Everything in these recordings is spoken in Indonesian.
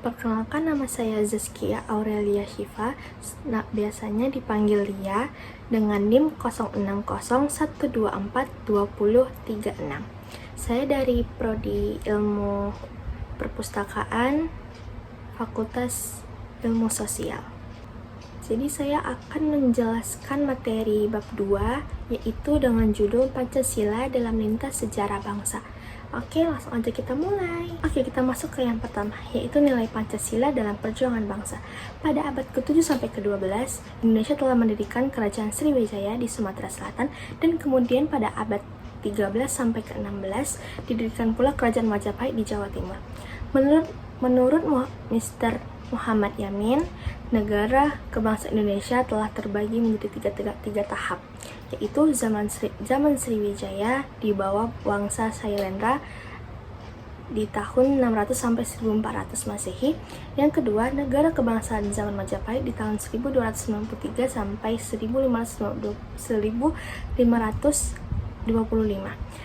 Perkenalkan, nama saya Zaskia Aurelia Syifa, biasanya dipanggil Lia, dengan NIM 0601242036. Saya dari Prodi Ilmu Perpustakaan, Fakultas Ilmu Sosial. Jadi saya akan menjelaskan materi bab 2, yaitu dengan judul Pancasila dalam Lintas Sejarah Bangsa. Oke, langsung aja kita mulai. Oke, kita masuk ke yang pertama, yaitu nilai Pancasila dalam perjuangan bangsa. Pada abad ke-7 sampai ke-12, Indonesia telah mendirikan Kerajaan Sriwijaya di Sumatera Selatan, dan kemudian pada abad 13 sampai ke-16 didirikan pula Kerajaan Majapahit di Jawa Timur. Menurut Mr. Muhammad Yamin, negara kebangsaan Indonesia telah terbagi menjadi tiga tahap, yaitu zaman Sriwijaya di bawah Wangsa Syailendra di tahun 600 sampai 1400 Masehi. Yang kedua, negara kebangsaan zaman Majapahit di tahun 1293 sampai 1525.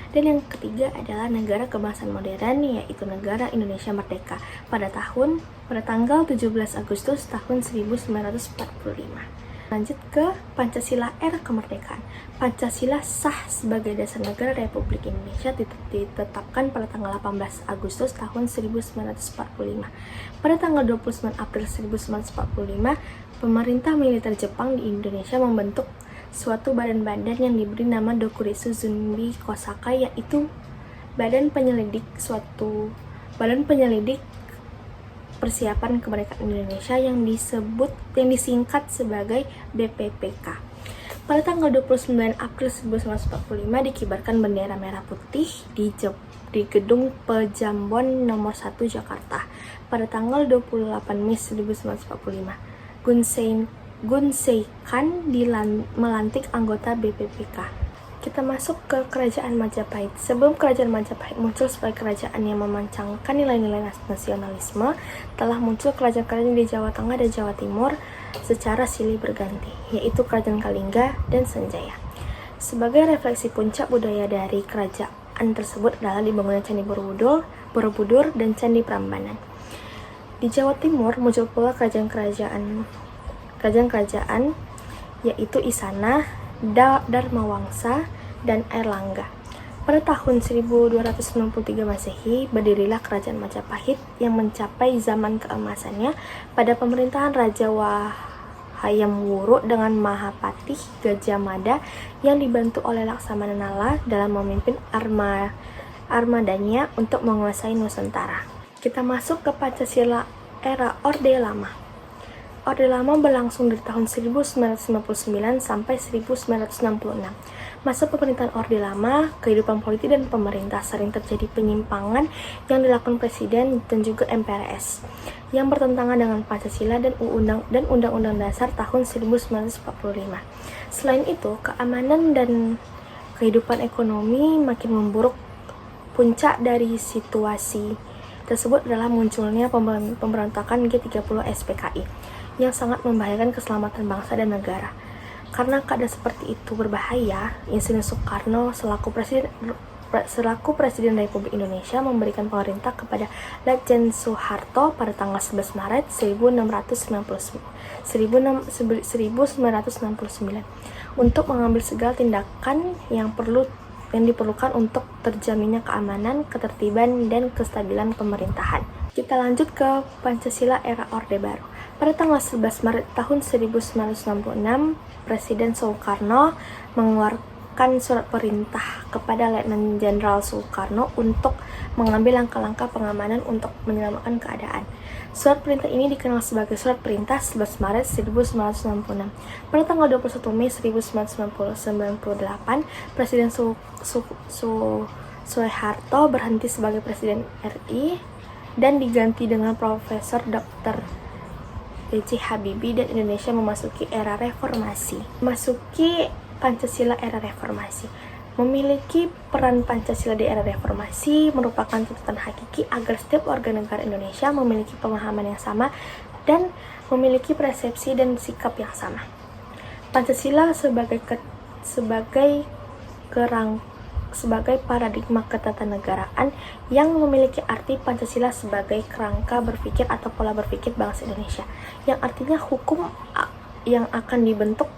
Dan yang ketiga adalah negara kebangsaan modern, yaitu negara Indonesia Merdeka pada tanggal 17 Agustus tahun 1945. Lanjut ke Pancasila era kemerdekaan. Pancasila sah sebagai dasar negara Republik Indonesia ditetapkan pada tanggal 18 Agustus tahun 1945. Pada tanggal 29 April 1945, pemerintah militer Jepang di Indonesia membentuk suatu badan-badan yang diberi nama Dokuritsu Zunbi Kosaka, yaitu badan penyelidik persiapan kemerdekaan Indonesia yang disingkat sebagai BPPK. Pada tanggal 29 April 1945 dikibarkan bendera merah putih di Gedung Pejambon nomor 1 Jakarta. Pada tanggal 28 Mei 1945, Gun Sei-kan melantik anggota BPPK. Kita masuk ke Kerajaan Majapahit. Sebelum Kerajaan Majapahit muncul sebagai kerajaan yang memancangkan nilai-nilai nasionalisme, telah muncul kerajaan-kerajaan di Jawa Tengah dan Jawa Timur secara silih berganti, yaitu Kerajaan Kalingga dan Sanjaya. Sebagai refleksi puncak budaya dari kerajaan tersebut adalah dibangunnya Candi Borobudur dan Candi Prambanan. Di Jawa Timur muncul pula kerajaan-kerajaan yaitu Isana, Dharmawangsa, dan Airlangga. Pada tahun 1293 Masehi, berdirilah Kerajaan Majapahit yang mencapai zaman keemasannya pada pemerintahan Raja Wahayam Wuruk dengan Mahapatih Gajah Mada yang dibantu oleh Laksamana Nala dalam memimpin armadanya untuk menguasai Nusantara. Kita masuk ke Pancasila era Orde Lama. Orde Lama berlangsung dari tahun 1959 sampai 1966. Masa pemerintahan Orde Lama, kehidupan politik dan pemerintah sering terjadi penyimpangan yang dilakukan Presiden dan juga MPRS yang bertentangan dengan Pancasila dan Undang-Undang Dasar tahun 1945. Selain itu, keamanan dan kehidupan ekonomi makin memburuk. Puncak dari situasi tersebut adalah munculnya pemberontakan G30 SPKI yang sangat membahayakan keselamatan bangsa dan negara. Karena keadaan seperti itu berbahaya, Insinyur Soekarno selaku Presiden Republik Indonesia memberikan perintah kepada Letjen Soeharto pada tanggal 11 Maret 1969 untuk mengambil segala tindakan yang diperlukan untuk terjaminnya keamanan, ketertiban, dan kestabilan pemerintahan. Kita lanjut ke Pancasila era Orde Baru. Pada tanggal 11 Maret tahun 1966, Presiden Soekarno mengeluarkan surat perintah kepada Letnan Jenderal Soekarno untuk mengambil langkah-langkah pengamanan untuk menyelamatkan keadaan. Surat perintah ini dikenal sebagai Surat Perintah 11 Maret 1966. Pada tanggal 21 Mei 1998, Presiden Soeharto berhenti sebagai Presiden RI dan diganti dengan Profesor Dr. B.J. Habibie, dan Indonesia memasuki era reformasi. Memasuki Pancasila era reformasi. Memiliki peran Pancasila di era reformasi merupakan tuntutan hakiki agar setiap warga negara Indonesia memiliki pemahaman yang sama dan memiliki persepsi dan sikap yang sama. Pancasila sebagai sebagai paradigma ketatanegaraan yang memiliki arti Pancasila sebagai kerangka berpikir atau pola berpikir bangsa Indonesia, yang artinya hukum yang akan dibentuk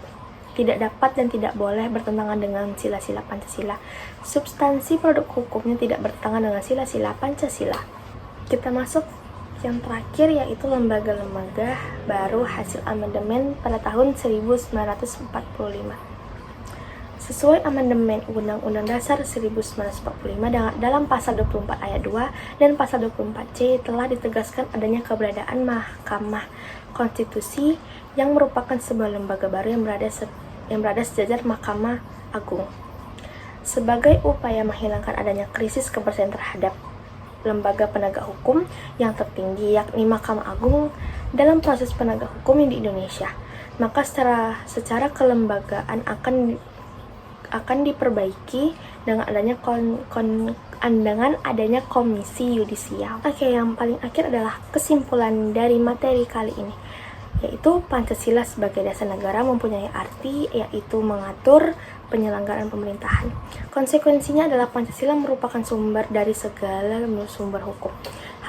tidak dapat dan tidak boleh bertentangan dengan sila-sila Pancasila. Substansi produk hukumnya tidak bertentangan dengan sila-sila Pancasila. Kita masuk yang terakhir, yaitu lembaga-lembaga baru hasil amandemen pada tahun 1945. Sesuai amandemen Undang-Undang Dasar 1945 dalam pasal 24 ayat 2 dan pasal 24C telah ditegaskan adanya keberadaan Mahkamah Konstitusi yang merupakan sebuah lembaga baru yang berada sejajar Mahkamah Agung. Sebagai upaya menghilangkan adanya krisis kepercayaan terhadap lembaga penegak hukum yang tertinggi, yakni Mahkamah Agung dalam proses penegak hukum di Indonesia, maka secara kelembagaan akan diperbaiki dengan adanya komisi yudisial. Oke, yang paling akhir adalah kesimpulan dari materi kali ini, yaitu Pancasila sebagai dasar negara mempunyai arti, yaitu mengatur penyelenggaraan pemerintahan. Konsekuensinya adalah Pancasila merupakan sumber dari segala sumber hukum.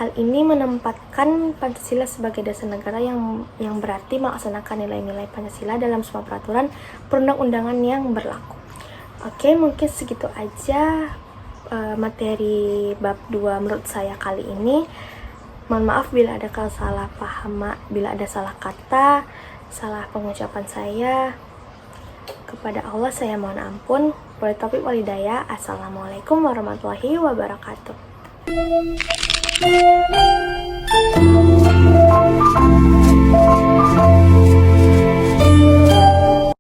Hal ini menempatkan Pancasila sebagai dasar negara yang berarti melaksanakan nilai-nilai Pancasila dalam semua peraturan perundang-undangan yang berlaku. Oke, mungkin segitu aja materi bab 2 menurut saya kali ini. Mohon maaf bila ada salah paham, bila ada salah kata, salah pengucapan saya. Kepada Allah saya mohon ampun. Wabillahi taufiq wal hidayah. Assalamualaikum warahmatullahi wabarakatuh.